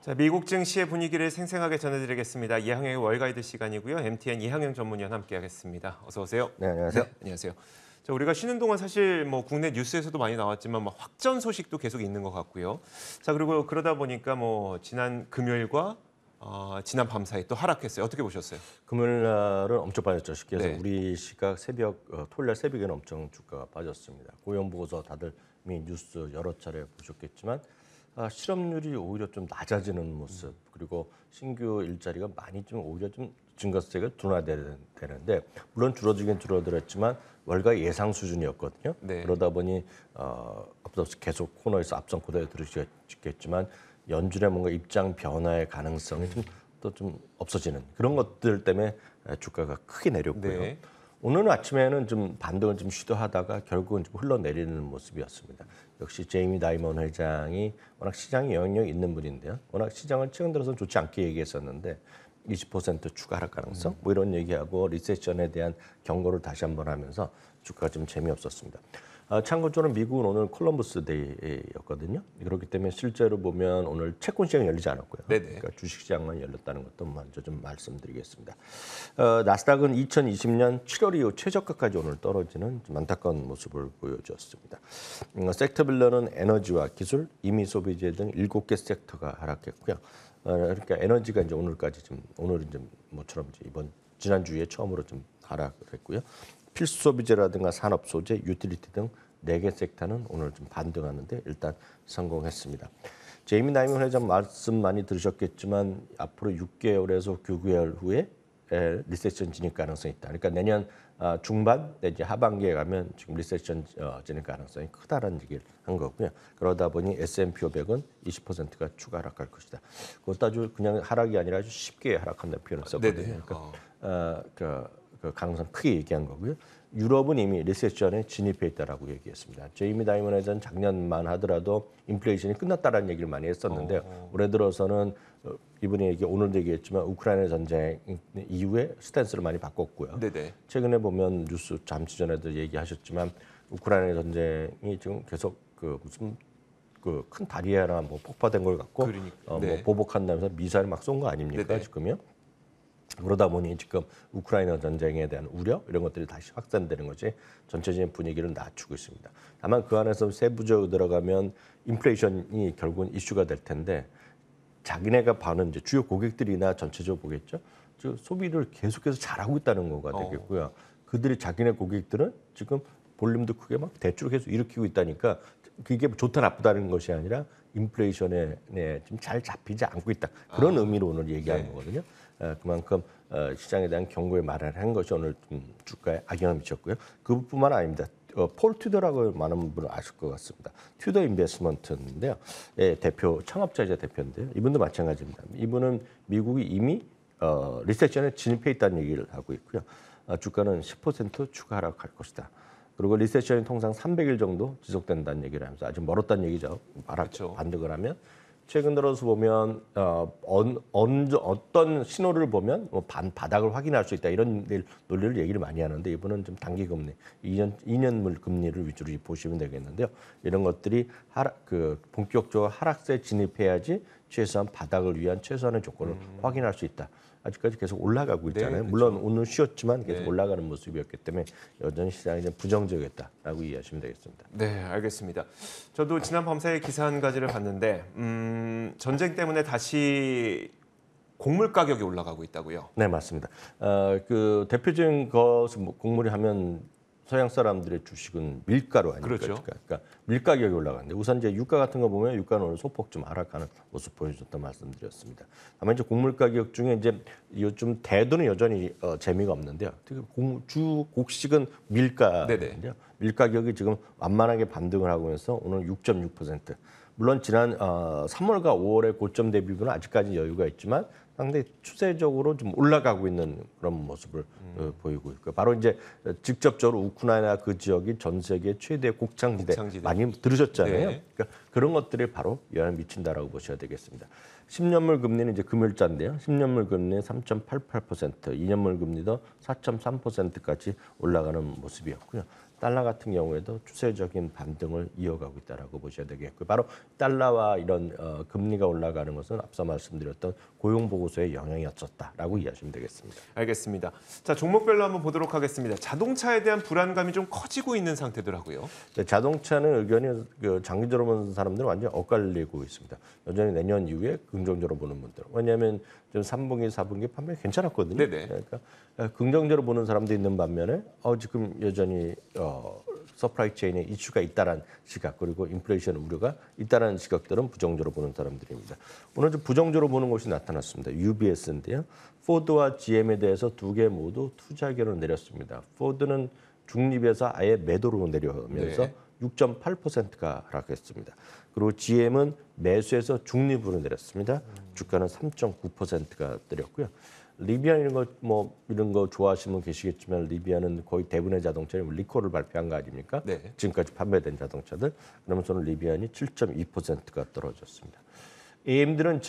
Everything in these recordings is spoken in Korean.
자, 미국 증시의 분위기를 생생하게 전해드리겠습니다. 이항영의 월가이드 시간이고요. MTN 이항영 전문위원 함께하겠습니다. 어서 오세요. 네, 안녕하세요. 네, 안녕하세요. 자, 우리가 쉬는 동안 사실 뭐 국내 뉴스에서도 많이 나왔지만 뭐 확전 소식도 계속 있는 것 같고요. 자, 그리고 그러다 보니까 뭐 지난 금요일과 지난 밤 사이 또 하락했어요. 어떻게 보셨어요? 금요일 날은 엄청 빠졌죠. 쉽게 해서 네. 우리 시각 토요일 날 새벽에는 엄청 주가가 빠졌습니다. 고용 보고서 다들 이미 뉴스 여러 차례 보셨겠지만 실업률이 오히려 좀 낮아지는 모습, 그리고 신규 일자리가 많이 좀 오히려 좀 증가세가 둔화되는데, 물론 줄어들긴 줄어들었지만 월가 예상 수준이었거든요. 네. 그러다 보니 앞서 계속 코너에서 앞선 코너에 들으시겠지만 연준의 뭔가 입장 변화의 가능성이 좀 없어지는 그런 것들 때문에 주가가 크게 내렸고요. 네. 오늘 아침에는 좀 반등을 좀 시도하다가 결국은 좀 흘러내리는 모습이었습니다. 역시 제이미 다이먼 회장이 워낙 시장에 영향력 있는 분인데요. 워낙 시장을 최근 들어서 좋지 않게 얘기했었는데 20% 추가 하락 가능성 뭐 이런 얘기하고 리세션에 대한 경고를 다시 한번 하면서 주가가 좀 재미없었습니다. 참고적으로 미국은 오늘 콜럼버스 데이였거든요. 그렇기 때문에 실제로 보면 오늘 채권 시장이 열리지 않았고요. 네네. 그러니까 주식 시장만 열렸다는 것도 먼저 좀 말씀드리겠습니다. 나스닥은 2020년 7월 이후 최저가까지 오늘 떨어지는 좀 안타까운 모습을 보여주었습니다. 섹터별로는 에너지와 기술, 임의 소비재 등 7개 섹터가 하락했고요. 그러니까 에너지가 이제 오늘은 좀 모처럼 이번 지난주에 처음으로 좀 하락을 했고요. 필수 소비재라든가 산업 소재, 유틸리티 등 4개 섹터는 오늘 좀 반등하는데 일단 성공했습니다. 제이미 다이먼 회장 말씀 많이 들으셨겠지만 앞으로 6개월에서 9개월 후에 리세션 진입 가능성이 있다. 그러니까 내년 중반 내지 하반기에 가면 지금 리세션 진입 가능성이 크다라는 얘기를 한 거고요. 그러다 보니 S&P 500은 20%가 추가 하락할 것이다. 그것도 아주 그냥 하락이 아니라 아주 쉽게 하락한다는 표현을 썼거든요. 그러니까 그 가능성 크게 얘기한 거고요. 유럽은 이미 리세션에 진입해 있다라고 얘기했습니다. 제이미 다이먼 회장은 작년만 하더라도 인플레이션이 끝났다라는 얘기를 많이 했었는데요. 올해 들어서는 이분이 오늘도 얘기했지만 우크라이나 전쟁 이후에 스탠스를 많이 바꿨고요. 네네. 최근에 보면 뉴스 잠시 전에도 얘기하셨지만 우크라이나 전쟁이 지금 계속 무슨 큰 다리 하나 뭐 폭파된 걸 갖고 뭐 보복한다면서 미사일 막 쏜 거 아닙니까? 네네. 지금요. 그러다 보니 지금 우크라이나 전쟁에 대한 우려 이런 것들이 다시 확산되는 것이 전체적인 분위기를 낮추고 있습니다. 다만 그 안에서 세부적으로 들어가면 인플레이션이 결국은 이슈가 될 텐데 자기네가 봐는 이제 주요 고객들이나 전체적으로 보겠죠. 즉 소비를 계속해서 잘하고 있다는 거가 되겠고요. 그들이 자기네 고객들은 지금 볼륨도 크게 막 대출을 계속 일으키고 있다니까 그게 좋다 나쁘다는 것이 아니라 인플레이션에 좀 잘 잡히지 않고 있다. 그런 의미로 오늘 얘기하는 거거든요. 그만큼 시장에 대한 경고의 말을 한 것이 오늘 좀 주가에 악영향을 미쳤고요. 그뿐만 아닙니다. 폴 튜더라고 많은 분은 아실 것 같습니다. 튜더 인베스트먼트인데요. 대표 창업자이자 대표인데요. 이분도 마찬가지입니다. 이분은 미국이 이미 리세션에 진입해 있다는 얘기를 하고 있고요. 주가는 10% 추가 하락할 것이다. 그리고 리세션이 통상 300일 정도 지속된다는 얘기를 하면서 아주 멀었다는 얘기죠. 그렇죠. 반등을 하면. 최근 들어서 보면 어떤 신호를 보면 바닥을 확인할 수 있다 이런 논리를 얘기를 많이 하는데 이분은 좀 단기 금리 2년물 금리를 위주로 보시면 되겠는데요. 이런 것들이 본격적으로 하락세에 진입해야지 최소한 바닥을 위한 최소한의 조건을 확인할 수 있다. 아직까지 계속 올라가고 있잖아요. 네, 그렇죠. 물론 오늘 쉬었지만 계속 올라가는 모습이었기 때문에 여전히 시장이 좀 부정적이었다라고 이해하시면 되겠습니다. 네, 알겠습니다. 저도 지난 밤사이 기사 한 가지를 봤는데 전쟁 때문에 다시 곡물 가격이 올라가고 있다고요? 네, 맞습니다. 그 대표적인 것은 곡물이 하면 서양 사람들의 주식은 밀가루 아닙니까? 그렇죠. 그러니까 밀 가격이 올라가는데 우선 이제 유가 같은 거 보면 유가는 오늘 소폭 좀 하락하는 모습 보여줬던 말씀드렸습니다. 다만 이제 곡물 가격 중에 이제 요즘 대두는 여전히 재미가 없는데요. 특히 주 곡식은 밀가인데요. 밀 가격이 지금 완만하게 반등을 하고 있어서 오늘 6.6%. 물론 지난 3월과 5월의 고점 대비는 아직까지 여유가 있지만 상당히 추세적으로 좀 올라가고 있는 그런 모습을 보이고 있고 바로 이제 직접적으로 우크라이나 그 지역이 전 세계 최대 곡창지대 많이 들으셨잖아요. 네. 그러니까 그런 것들이 바로 영향을 미친다라고 보셔야 되겠습니다. 10년물 금리는 이제 금일자인데요. 10년물 금리는 3.88%, 2년물 금리도 4.3%까지 올라가는 모습이었고요. 달러 같은 경우에도 추세적인 반등을 이어가고 있다라고 보셔야 되겠고요. 바로 달러와 이런 금리가 올라가는 것은 앞서 말씀드렸던 고용 보고서의 영향이었었다라고 이해하시면 되겠습니다. 알겠습니다. 자, 종목별로 한번 보도록 하겠습니다. 자동차에 대한 불안감이 좀 커지고 있는 상태더라고요. 네, 자동차는 의견이 장기적으로 보는 사람들은 완전히 엇갈리고 있습니다. 여전히 내년 이후에 긍정적으로 보는 분들. 왜냐하면 지금 3분기, 4분기 판매 괜찮았거든요. 네네. 그러니까 긍정적으로 보는 사람도 있는 반면에 지금 여전히 서프라이 체인에 이슈가 있다라는 시각 그리고 인플레이션 우려가 있다라는 시각들은 부정적으로 보는 사람들입니다. 오늘 좀 부정적으로 보는 것이 나타났습니다. UBS인데요. 포드와 GM에 대해서 두 개 모두 투자 의견을 내렸습니다. 포드는 중립에서 아예 매도로 내려오면서 네. 6.8%가 하락했습니다. 그리고 GM은 매수해서 중립으로 내렸습니다. 주가는 3.9%가 내렸고요. 리비안 이런 거 좋아하시면 계시겠지만 리비안은 거의 대부분의 자동차는 리콜을 발표한 거 아닙니까? 네. 지금까지 판매된 자동차들. 그러면서는 리비안이 7.2%가 떨어졌습니다. AMD는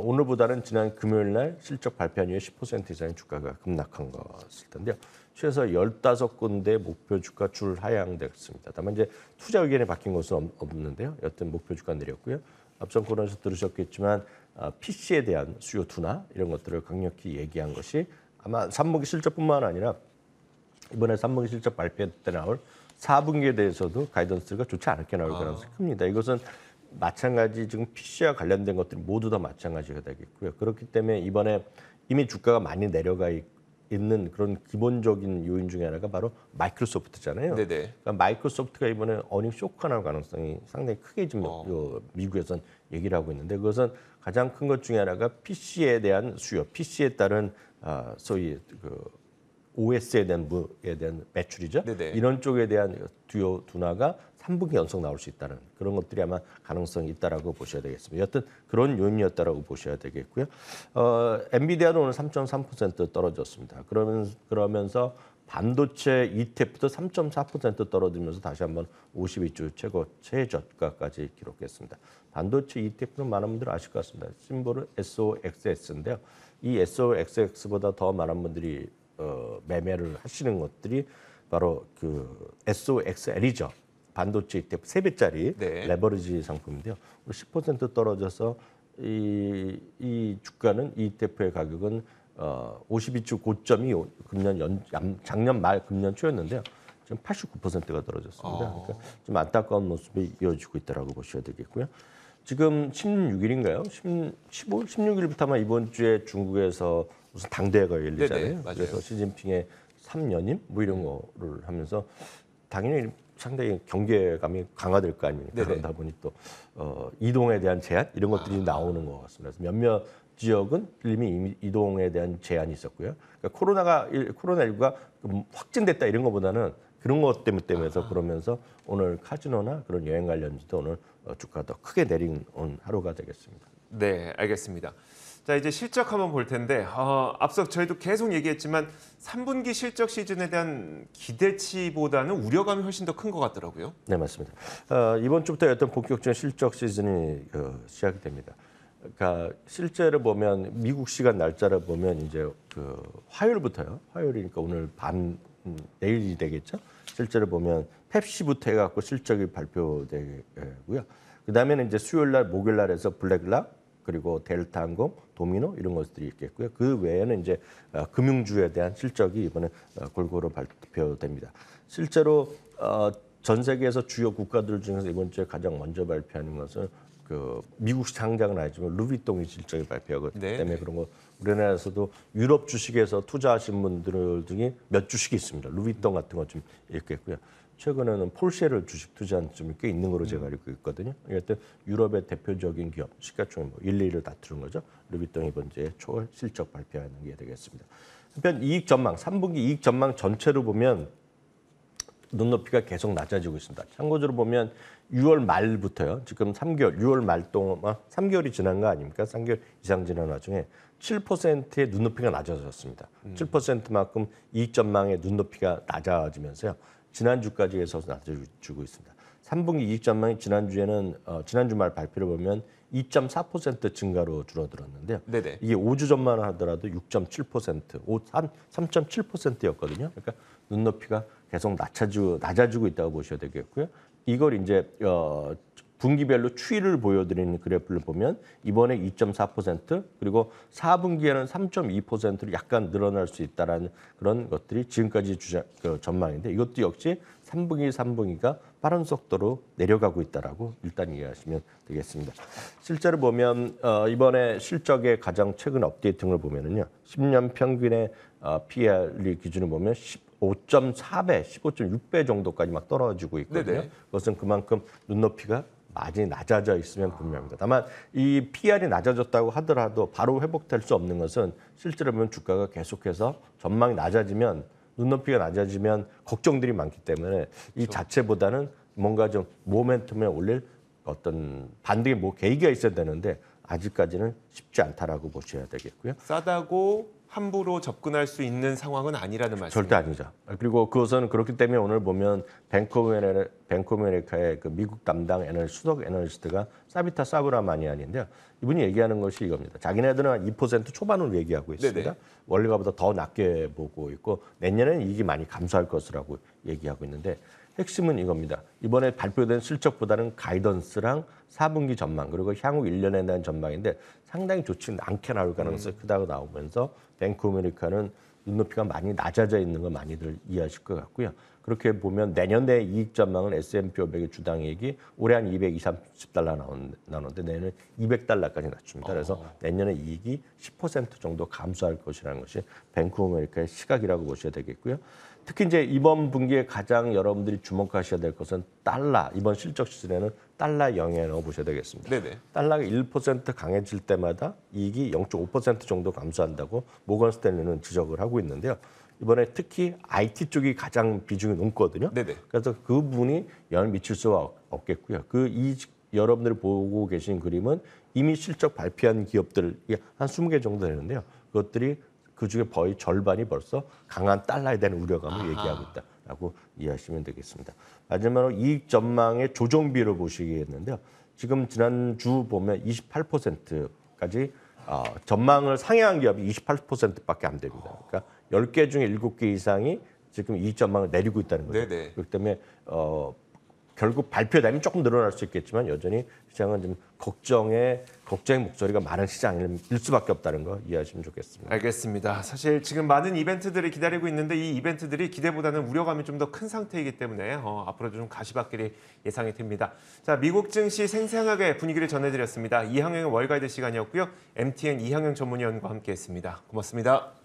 오늘보다는 지난 금요일 날 실적 발표한 이후에 10% 이상의 주가가 급락한 것일 텐데요. 최소 15군데 목표 주가 줄 하향됐습니다. 다만 이제 투자 의견이 바뀐 것은 없는데요. 여튼 목표 주가 내렸고요. 앞선 코너에서 들으셨겠지만 PC에 대한 수요 둔화 이런 것들을 강력히 얘기한 것이 아마 3분기 실적뿐만 아니라 이번에 3분기 실적 발표 때 나올 4분기에 대해서도 가이던스가 좋지 않게 나올 가능성이 큽니다. 이것은 마찬가지 지금 PC와 관련된 것들이 모두 다 마찬가지가 되겠고요. 그렇기 때문에 이번에 이미 주가가 많이 내려가 있는 그런 기본적인 요인 중에 하나가 바로 마이크로소프트잖아요. 네네. 그러니까 마이크로소프트가 이번에 어닝 쇼크가 나올 가능성이 상당히 크게 지금 미국에선 얘기를 하고 있는데 그것은 가장 큰 것 중에 하나가 PC에 대한 수요, PC에 따른 소위 OS에 대한 매출이죠. 네네. 이런 쪽에 대한 수요 둔화가 3분기 연속 나올 수 있다는 그런 것들이 아마 가능성이 있다라고 보셔야 되겠습니다. 여튼 그런 요인이었다라고 보셔야 되겠고요. 엔비디아는 오늘 3.3% 떨어졌습니다. 그러면서 반도체 ETF도 3.4% 떨어지면서 다시 한번 52주 최저가까지 기록했습니다. 반도체 ETF는 많은 분들이 아실 것 같습니다. 심볼은 SOXX인데요. 이 SOXX보다 더 많은 분들이 매매를 하시는 것들이 바로 그 SOXL이죠. 반도체 ETF 3배짜리 네. 레버리지 상품인데요. 10% 떨어져서 이 주가는 이 ETF의 가격은 52주 고점이 작년 말 금년 초였는데요. 지금 89%가 떨어졌습니다. 그러니까 좀 안타까운 모습이 이어지고 있다라고 보셔야 되겠고요. 지금 16일인가요? 16일부터 아마 이번 주에 중국에서 무슨 당대회가 열리잖아요. 네네, 맞아요. 그래서 시진핑의 3연임 뭐 이런 거를 하면서 당연히 상당히 경계감이 강화될 거 아닙니까? 네네. 그러다 보니 또 이동에 대한 제한 이런 것들이 나오는 것 같습니다. 그래서 몇몇 지역은 이미 이동에 대한 제한이 있었고요. 그러니까 코로나19가 확진됐다 이런 것보다는 그런 것 때문에서 그러면서 오늘 카지노나 그런 여행 관련주도 오늘 주가 더 크게 내린 하루가 되겠습니다. 네, 알겠습니다. 자, 이제 실적 한번 볼 텐데 앞서 저희도 계속 얘기했지만 3분기 실적 시즌에 대한 기대치보다는 우려감이 훨씬 더 큰 것 같더라고요. 네, 맞습니다. 이번 주부터 어떤 본격적인 실적 시즌이 시작이 됩니다. 그러니까 실제로 보면 미국 시간 날짜를 보면 이제 그 화요일부터요. 화요일이니까 오늘 내일이 되겠죠. 실제로 보면 펩시부터 해갖고 실적이 발표되고요. 그 다음에는 이제 수요일 날, 목요일 날에서 블랙락 그리고 델타항공, 도미노 이런 것들이 있겠고요. 그 외에는 이제 금융주에 대한 실적이 이번에 골고루 발표됩니다. 실제로 전 세계에서 주요 국가들 중에서 이번 주에 가장 먼저 발표하는 것은 그 미국 상장은 아니지만 루비통이 실적을 발표하기 때문에 그런 거 우리나라에서도 유럽 주식에서 투자하신 분들 중에 몇 주식이 있습니다. 루비통 같은 거 좀 있겠고요. 최근에는 폴쉐를 주식 투자한 점이 꽤 있는 걸로 제가 알고 있거든요. 하여튼 유럽의 대표적인 기업, 시가총액 1, 2위를 다투는 거죠. 루비통이 이번 주에 초 실적 발표하는 게 되겠습니다. 한편 이익 전망, 3분기 이익 전망 전체로 보면 눈높이가 계속 낮아지고 있습니다. 참고적으로 보면 6월 말부터요. 지금 3개월, 6월 말 동안 3개월이 지난 거 아닙니까? 3개월 이상 지난 와중에 7%의 눈높이가 낮아졌습니다. 7%만큼 이익 전망의 눈높이가 낮아지면서요. 지난주까지 해서 낮아지고 있습니다. 3분기 이익 전망이 지난주에는 지난주 말 발표를 보면 2.4% 증가로 줄어들었는데요. 네네. 이게 5주 전만 하더라도 6.7%, 3.7%였거든요. 그러니까 눈높이가 계속 낮아지고 있다고 보셔야 되겠고요. 이걸 이제 분기별로 추이를 보여드리는 그래프를 보면 이번에 2.4% 그리고 4분기에는 3.2%로 약간 늘어날 수 있다라는 그런 것들이 지금까지 전망인데 이것도 역시 3분기가 빠른 속도로 내려가고 있다라고 일단 이해하시면 되겠습니다. 실제로 보면 이번에 실적의 가장 최근 업데이팅을 보면은요, 10년 평균의 PR이 기준을 보면 15.4배, 15.6배 정도까지 막 떨어지고 있거든요. 네네. 그것은 그만큼 눈높이가 많이 낮아져 있으면 분명합니다. 다만 이 PR이 낮아졌다고 하더라도 바로 회복될 수 없는 것은 실제로 보면 주가가 계속해서 전망이 낮아지면 눈높이가 낮아지면 걱정들이 많기 때문에 이 자체보다는 뭔가 좀 모멘텀에 올릴 어떤 반등의 계기가 있어야 되는데 아직까지는 쉽지 않다라고 보셔야 되겠고요. 싸다고 함부로 접근할 수 있는 상황은 아니라는 말씀입니다. 절대 아니죠. 그리고 그것은 그렇기 때문에 오늘 보면 뱅크 오브 아메리카의 그 미국 담당 수석 애널리스트가 사비타 사브라마니안인데요. 이분이 얘기하는 것이 이겁니다. 자기네들은 한 2% 초반을 얘기하고 있습니다. 네네. 원래가보다 더 낮게 보고 있고 내년에는 이익이 많이 감소할 것이라고 얘기하고 있는데 핵심은 이겁니다. 이번에 발표된 실적보다는 가이던스랑 4분기 전망 그리고 향후 1년에 대한 전망인데 상당히 좋지 않게 나올 가능성이 크다고 나오면서 뱅크 오브 아메리카는 눈높이가 많이 낮아져 있는 거 많이들 이해하실 것 같고요. 그렇게 보면 내년에 이익 전망은 S&P 500의 주당 이익이 올해 한 230달러 나오는데 내년에 200달러까지 낮춥니다. 그래서 내년에 이익이 10% 정도 감소할 것이라는 것이 뱅크 오브 아메리카의 시각이라고 보셔야 되겠고요. 특히 이제 이번 분기에 가장 여러분들이 주목하셔야 될 것은 달러. 이번 실적 시즌에는 달러 영향이라고 보셔야 되겠습니다. 네네. 달러가 1% 강해질 때마다 이익이 0.5% 정도 감소한다고 모건 스탠리는 지적을 하고 있는데요. 이번에 특히 IT 쪽이 가장 비중이 높거든요. 네네. 그래서 그 부분이 영향을 미칠 수가 없겠고요. 여러분들이 보고 계신 그림은 이미 실적 발표한 기업들 한 20개 정도 되는데요. 그것들이 그중에 거의 절반이 벌써 강한 달러에 대한 우려감을 얘기하고 있다라고 이해하시면 되겠습니다. 마지막으로 이익 전망의 조정비를 보시겠는데요. 지금 지난주 보면 28%까지 전망을 상회한 기업이 28%밖에 안 됩니다. 그러니까 10개 중에 7개 이상이 지금 이익 전망을 내리고 있다는 거죠. 네네. 그렇기 때문에 결국 발표되면 조금 늘어날 수 있겠지만 여전히 시장은 좀 걱정의 목소리가 많은 시장일 수밖에 없다는 거 이해하시면 좋겠습니다. 알겠습니다. 사실 지금 많은 이벤트들이 기다리고 있는데 이 이벤트들이 기대보다는 우려감이 좀 더 큰 상태이기 때문에 앞으로도 좀 가시밭길이 예상이 됩니다. 자, 미국 증시 생생하게 분위기를 전해드렸습니다. 이항영의 월가이드 시간이었고요. MTN 이항영 전문위원과 함께했습니다. 고맙습니다.